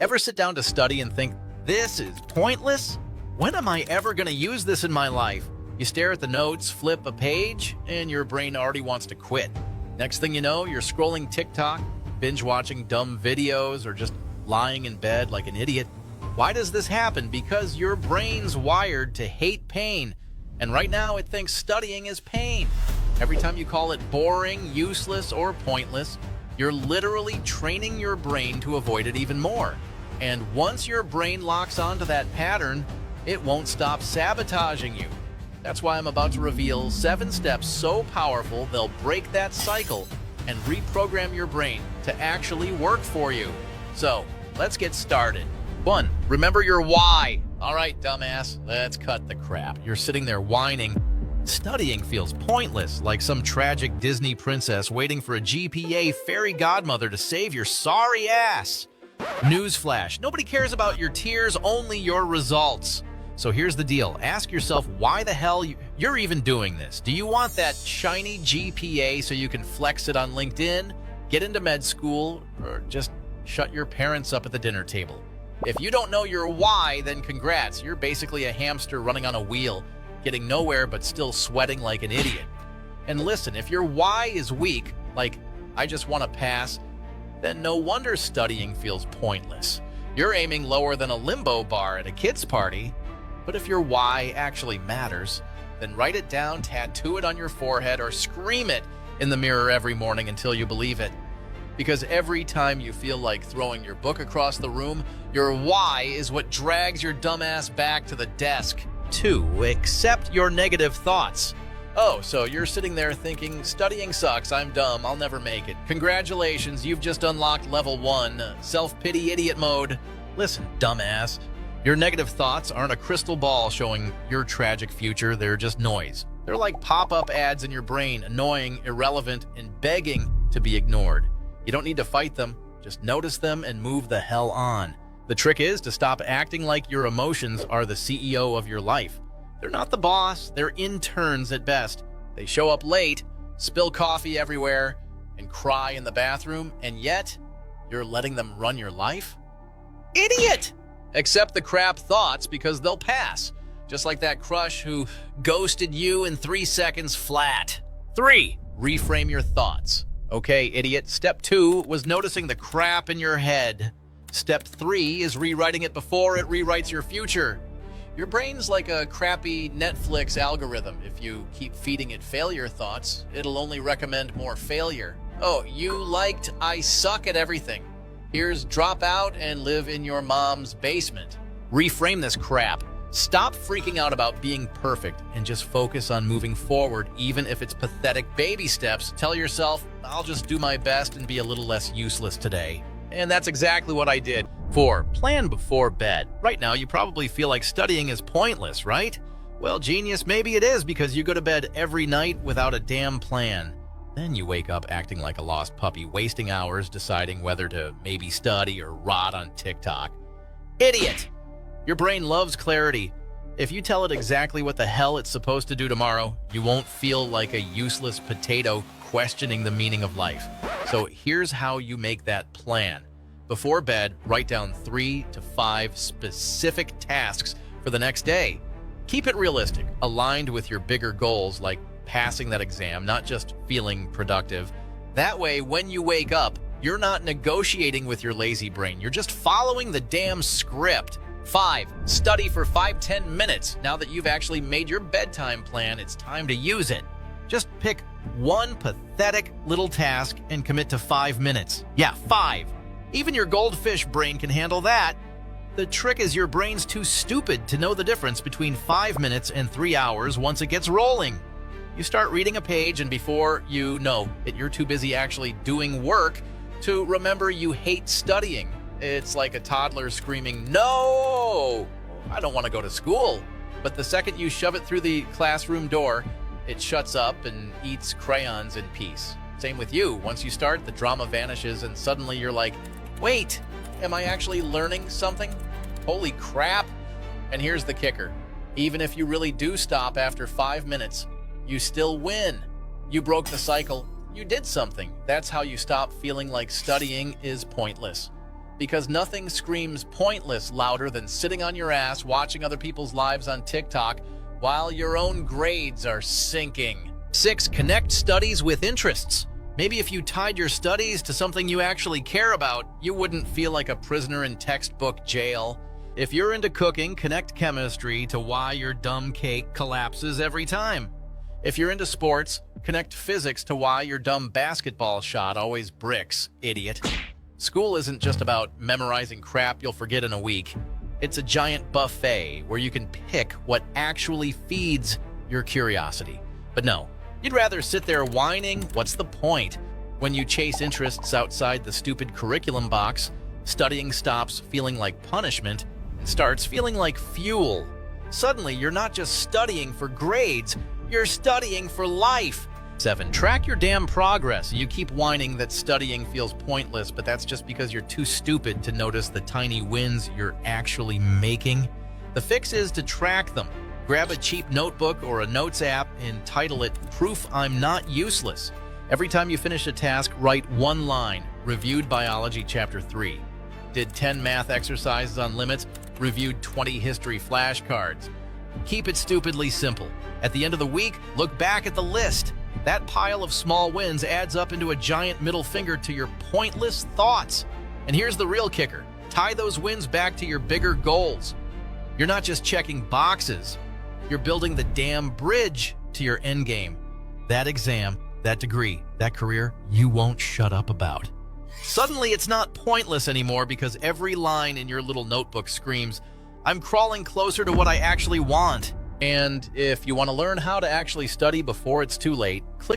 Ever sit down to study and think, this is pointless? When am I ever going to use this in my life? You stare at the notes, flip a page, and your brain already wants to quit. Next thing you know, you're scrolling TikTok, binge-watching dumb videos, or just lying in bed like an idiot. Why does this happen? Because your brain's wired to hate pain, and right now it thinks studying is pain. Every time you call it boring, useless, or pointless, you're literally training your brain to avoid it even more. And once your brain locks onto that pattern, it won't stop sabotaging you. That's why I'm about to reveal 7 steps so powerful they'll break that cycle and reprogram your brain to actually work for you. So, let's get started. 1. Remember your why. All right, dumbass, let's cut the crap. You're sitting there whining. Studying feels pointless, like some tragic Disney princess waiting for a GPA fairy godmother to save your sorry ass. Newsflash, nobody cares about your tears, only your results. So here's the deal. Ask yourself why the hell you're even doing this. Do you want that shiny GPA so you can flex it on LinkedIn, get into med school, or just shut your parents up at the dinner table? If you don't know your why, then congrats. You're basically a hamster running on a wheel, getting nowhere but still sweating like an idiot. And listen, if your why is weak, like, I just want to pass, then no wonder studying feels pointless. You're aiming lower than a limbo bar at a kid's party. But if your why actually matters, then write it down, tattoo it on your forehead, or scream it in the mirror every morning until you believe it. Because every time you feel like throwing your book across the room, your why is what drags your dumbass back to the desk. 2. Accept your negative thoughts. Oh, so you're sitting there thinking, studying sucks, I'm dumb, I'll never make it. Congratulations, you've just unlocked level 1, self-pity idiot mode. Listen, dumbass. Your negative thoughts aren't a crystal ball showing your tragic future, they're just noise. They're like pop-up ads in your brain, annoying, irrelevant, and begging to be ignored. You don't need to fight them, just notice them and move the hell on. The trick is to stop acting like your emotions are the CEO of your life. They're not the boss, they're interns at best. They show up late, spill coffee everywhere, and cry in the bathroom, and yet you're letting them run your life? Idiot! Accept the crap thoughts because they'll pass, just like that crush who ghosted you in 3 seconds flat. 3. Reframe your thoughts. Okay, idiot. Step 2 was noticing the crap in your head. Step 3 is rewriting it before it rewrites your future. Your brain's like a crappy Netflix algorithm. If you keep feeding it failure thoughts, it'll only recommend more failure. Oh, you liked I suck at everything. Here's drop out and live in your mom's basement. Reframe this crap. Stop freaking out about being perfect and just focus on moving forward, even if it's pathetic baby steps. Tell yourself, I'll just do my best and be a little less useless today. And that's exactly what I did. 4. Plan before bed. Right now, you probably feel like studying is pointless, right? Well, genius, maybe it is because you go to bed every night without a damn plan. Then you wake up acting like a lost puppy, wasting hours deciding whether to maybe study or rot on TikTok. Idiot! Your brain loves clarity. If you tell it exactly what the hell it's supposed to do tomorrow, you won't feel like a useless potato questioning the meaning of life. So here's how you make that plan. Before bed, write down 3 to 5 specific tasks for the next day. Keep it realistic, aligned with your bigger goals like passing that exam, not just feeling productive. That way, when you wake up, you're not negotiating with your lazy brain. You're just following the damn script. 5. Study for 5-10 minutes. Now that you've actually made your bedtime plan, it's time to use it. Just pick one pathetic little task and commit to 5 minutes. Yeah, 5. Even your goldfish brain can handle that. The trick is your brain's too stupid to know the difference between 5 minutes and 3 hours once it gets rolling. You start reading a page, and before you know it, you're too busy actually doing work to remember you hate studying. It's like a toddler screaming, "No! I don't want to go to school." But the second you shove it through the classroom door, it shuts up and eats crayons in peace. Same with you. Once you start, the drama vanishes, and suddenly you're like, wait, am I actually learning something? Holy crap. And here's the kicker. Even if you really do stop after 5 minutes, you still win. You broke the cycle. You did something. That's how you stop feeling like studying is pointless. Because nothing screams pointless louder than sitting on your ass watching other people's lives on TikTok while your own grades are sinking. 6. Connect studies with interests. Maybe if you tied your studies to something you actually care about, you wouldn't feel like a prisoner in textbook jail. If you're into cooking, connect chemistry to why your dumb cake collapses every time. If you're into sports, connect physics to why your dumb basketball shot always bricks, idiot. School isn't just about memorizing crap you'll forget in a week. It's a giant buffet where you can pick what actually feeds your curiosity. But no, you'd rather sit there whining, what's the point? When you chase interests outside the stupid curriculum box, studying stops feeling like punishment and starts feeling like fuel. Suddenly, you're not just studying for grades, you're studying for life. 7. Track your damn progress. You keep whining that studying feels pointless, but that's just because you're too stupid to notice the tiny wins you're actually making. The fix is to track them. Grab a cheap notebook or a notes app and title it Proof I'm Not Useless. Every time you finish a task, write one line, Reviewed Biology Chapter 3. Did 10 math exercises on limits, reviewed 20 history flashcards. Keep it stupidly simple. At the end of the week, look back at the list. That pile of small wins adds up into a giant middle finger to your pointless thoughts. And here's the real kicker. Tie those wins back to your bigger goals. You're not just checking boxes. You're building the damn bridge to your end game. That exam, that degree, that career you won't shut up about. Suddenly, it's not pointless anymore because every line in your little notebook screams, I'm crawling closer to what I actually want. And if you want to learn how to actually study before it's too late, click